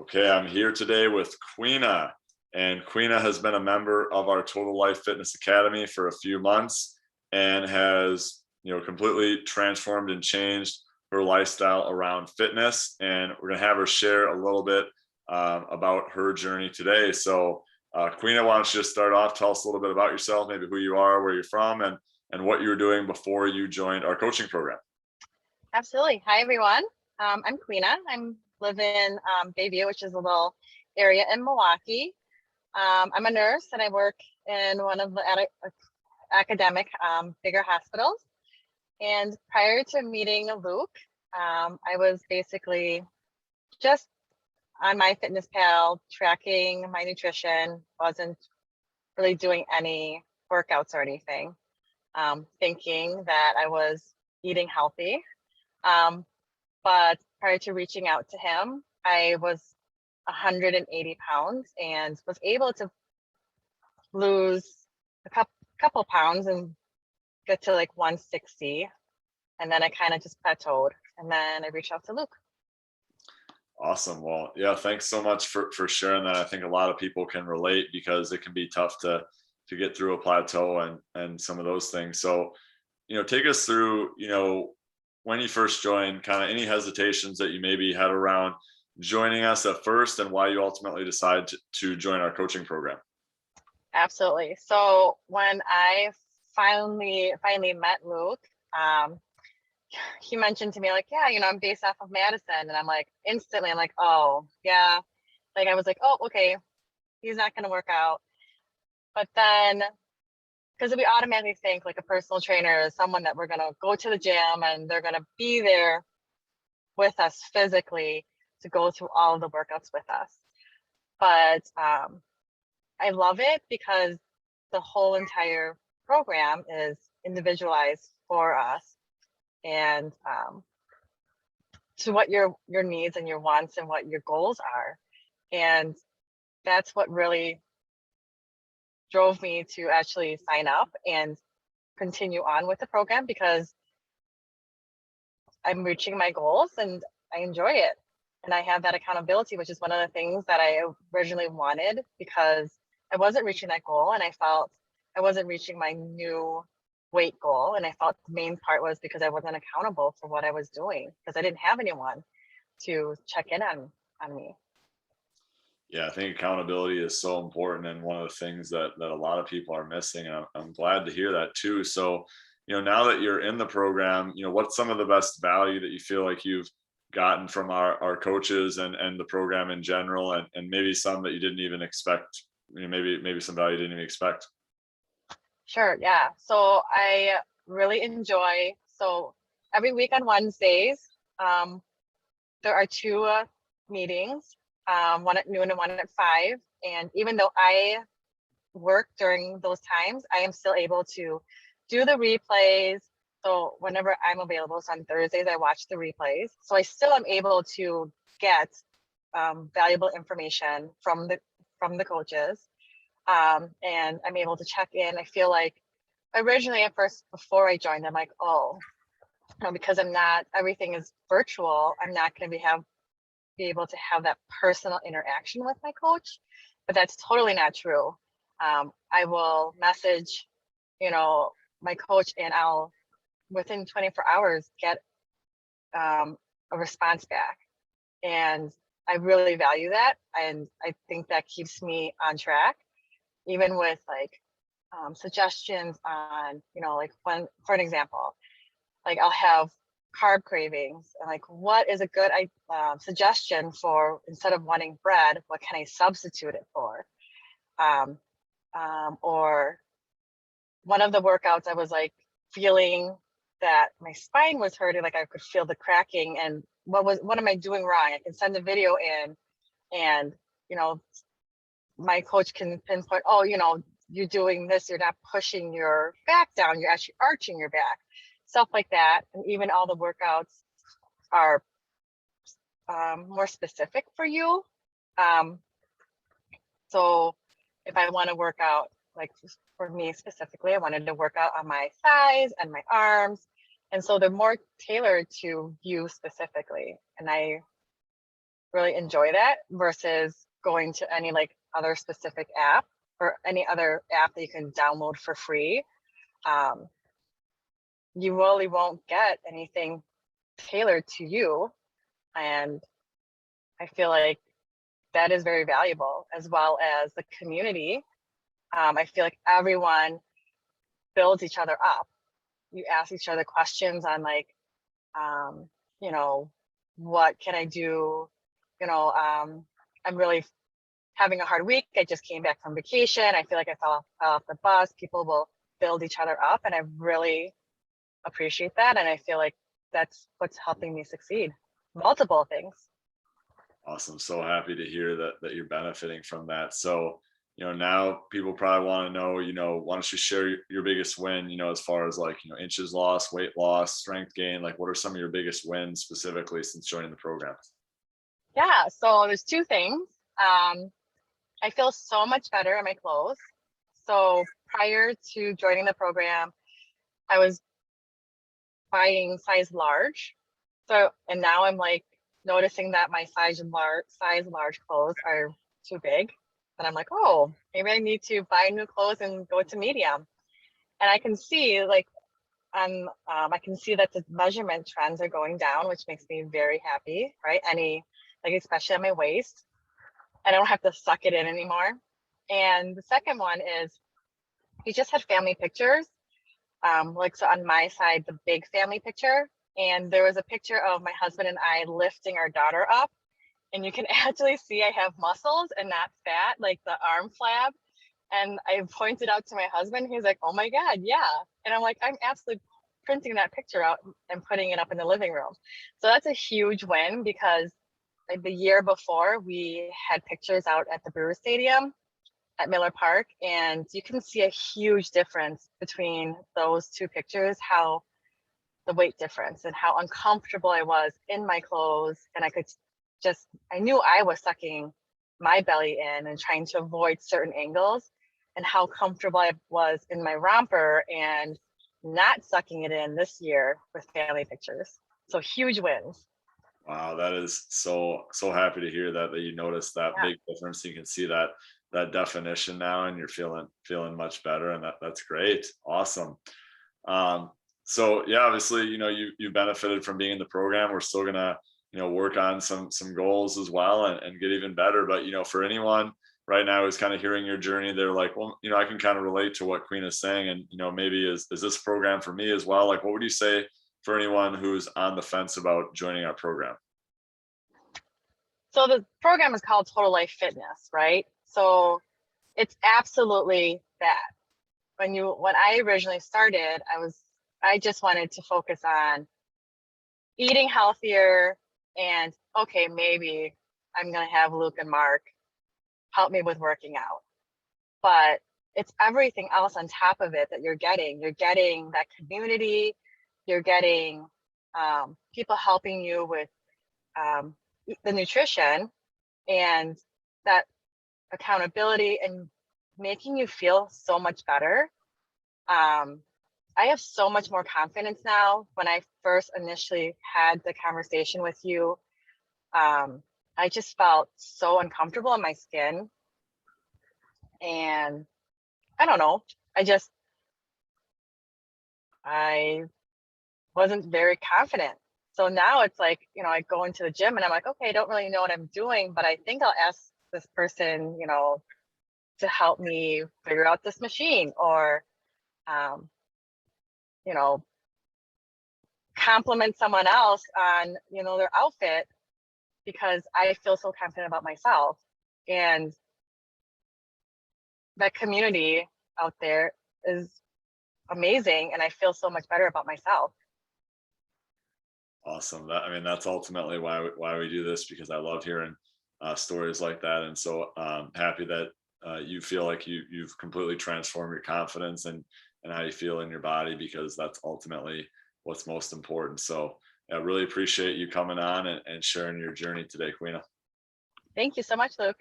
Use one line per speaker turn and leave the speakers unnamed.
Okay, I'm here today with Queena, and Queena has been a member of our Total Life Fitness Academy for a few months and has, completely transformed and changed her lifestyle around fitness. And we're gonna have her share a little bit about her journey today. So, Queena, why don't you just start off? Tell us a little bit about yourself, maybe who you are, where you're from, and what you were doing before you joined our coaching program.
Absolutely. Hi, everyone. I'm Queena. I'm live in Bayview, which is a little area in Milwaukee. I'm a nurse and I work in one of the academic bigger hospitals. And prior to meeting Luke, I was basically just on my fitness pal, tracking my nutrition, wasn't really doing any workouts or anything, thinking that I was eating healthy. But prior to reaching out to him, I was 180 pounds and was able to lose a couple pounds and get to like 160. And then I kind of just plateaued. And then I reached out to Luke.
Awesome. Well, yeah, thanks so much for sharing that. I think a lot of people can relate because it can be tough to get through a plateau and some of those things. So, take us through, when you first joined, kind of any hesitations that you maybe had around joining us at first and why you ultimately decided to join our coaching program.
Absolutely. So when I finally met Luke, he mentioned to me like, yeah, I'm based off of Madison. And I'm like, instantly, I'm like, oh yeah. Like I was like, oh, okay, he's not going to work out. But then, because we automatically think like a personal trainer is someone that we're going to go to the gym and they're going to be there with us physically to go through all of the workouts with us. But I love it because the whole entire program is individualized for us and to what your needs and your wants and what your goals are. And that's what really drove me to actually sign up and continue on with the program, because I'm reaching my goals and I enjoy it. And I have that accountability, which is one of the things that I originally wanted, because I wasn't reaching that goal and I felt I wasn't reaching my new weight goal. And I felt the main part was because I wasn't accountable for what I was doing, because I didn't have anyone to check in on me.
Yeah, I think accountability is so important and one of the things that a lot of people are missing. And I'm glad to hear that too. So, now that you're in the program, what's some of the best value that you feel like you've gotten from our coaches and the program in general, and maybe some that you didn't even expect, maybe some value you didn't even expect?
Sure, yeah. So I really enjoy, so every week on Wednesdays, there are two meetings, one at noon and one at 5. And even though I work during those times, I am still able to do the replays. So whenever I'm available, so on Thursdays, I watch the replays. So I still am able to get valuable information from the coaches. And I'm able to check in. I feel like originally at first, before I joined, I'm like, oh, because everything is virtual, I'm not going to be able to have that personal interaction with my coach. But that's totally not true. I will message, my coach, and I'll within 24 hours get a response back. And I really value that. And I think that keeps me on track, even with like suggestions on, like when, for an example, like I'll have carb cravings and like, what is a good suggestion for, instead of wanting bread, what can I substitute it for? Or one of the workouts, I was like feeling that my spine was hurting, like I could feel the cracking, and what am I doing wrong? I can send a video in, and my coach can pinpoint, oh, you're doing this, you're not pushing your back down, you're actually arching your back, stuff like that. And even all the workouts are more specific for you. So if I want to work out, like for me specifically, I wanted to work out on my thighs and my arms. And so they're more tailored to you specifically. And I really enjoy that versus going to any like other specific app or any other app that you can download for free. You really won't get anything tailored to you. And I feel like that is very valuable, as well as the community. I feel like everyone builds each other up. You ask each other questions on like, you know, what can I do? You know, I'm really having a hard week. I just came back from vacation. I feel like I fell off the bus. People will build each other up, and I really appreciate that. And I feel like that's what's helping me succeed. Multiple things.
Awesome. So happy to hear that you're benefiting from that. So, now people probably want to know, why don't you share your biggest win, as far as like, inches lost, weight loss, strength gain, like what are some of your biggest wins specifically since joining the program?
Yeah, so there's two things. I feel so much better in my clothes. So prior to joining the program, I was buying size large. So, and now I'm like noticing that my size large clothes are too big. And I'm like, oh, maybe I need to buy new clothes and go to medium. And I can see like I can see that the measurement trends are going down, which makes me very happy, right? Like especially at my waist, I don't have to suck it in anymore. And the second one is we just had family pictures. Like so on my side, the big family picture, and there was a picture of my husband and I lifting our daughter up, and you can actually see I have muscles and not fat, like the arm flab. And I pointed out to my husband. He's like, "Oh my God, yeah!" And I'm like, "I'm absolutely printing that picture out and putting it up in the living room." So that's a huge win because like the year before we had pictures out at the Brewer Stadium at Miller Park, and you can see a huge difference between those two pictures, how the weight difference and how uncomfortable I was in my clothes. And I knew I was sucking my belly in and trying to avoid certain angles, and how comfortable I was in my romper and not sucking it in this year with family pictures. So huge wins.
Wow, that is so happy to hear that you noticed that
Yeah.
big difference. You can see that definition now, and you're feeling much better, and that's great. Awesome. So yeah, obviously, you benefited from being in the program. We're still gonna, work on some goals as well and get even better. But for anyone right now who's kind of hearing your journey, they're like, well, I can kind of relate to what Queen is saying, and maybe is this program for me as well? Like, what would you say for anyone who's on the fence about joining our program?
So the program is called Total Life Fitness, right? So it's absolutely that. When I originally started, I just wanted to focus on eating healthier and okay, maybe I'm gonna have Luke and Mark help me with working out. But it's everything else on top of it that you're getting. You're getting that community, you're getting people helping you with the nutrition and that accountability and making you feel so much better. I have so much more confidence now. When I first initially had the conversation with you, I just felt so uncomfortable in my skin. And I don't know, I wasn't very confident. So now it's like, I go into the gym and I'm like, okay, I don't really know what I'm doing, but I think I'll ask this person, to help me figure out this machine or, you know, compliment someone else on, their outfit because I feel so confident about myself. And that community out there is amazing. And I feel so much better about myself.
Awesome. That's ultimately why we do this, because I love hearing stories like that, and so happy that you feel like you've completely transformed your confidence and how you feel in your body, because that's ultimately what's most important. So I really appreciate you coming on and sharing your journey today, Queena.
Thank you so much, Luke.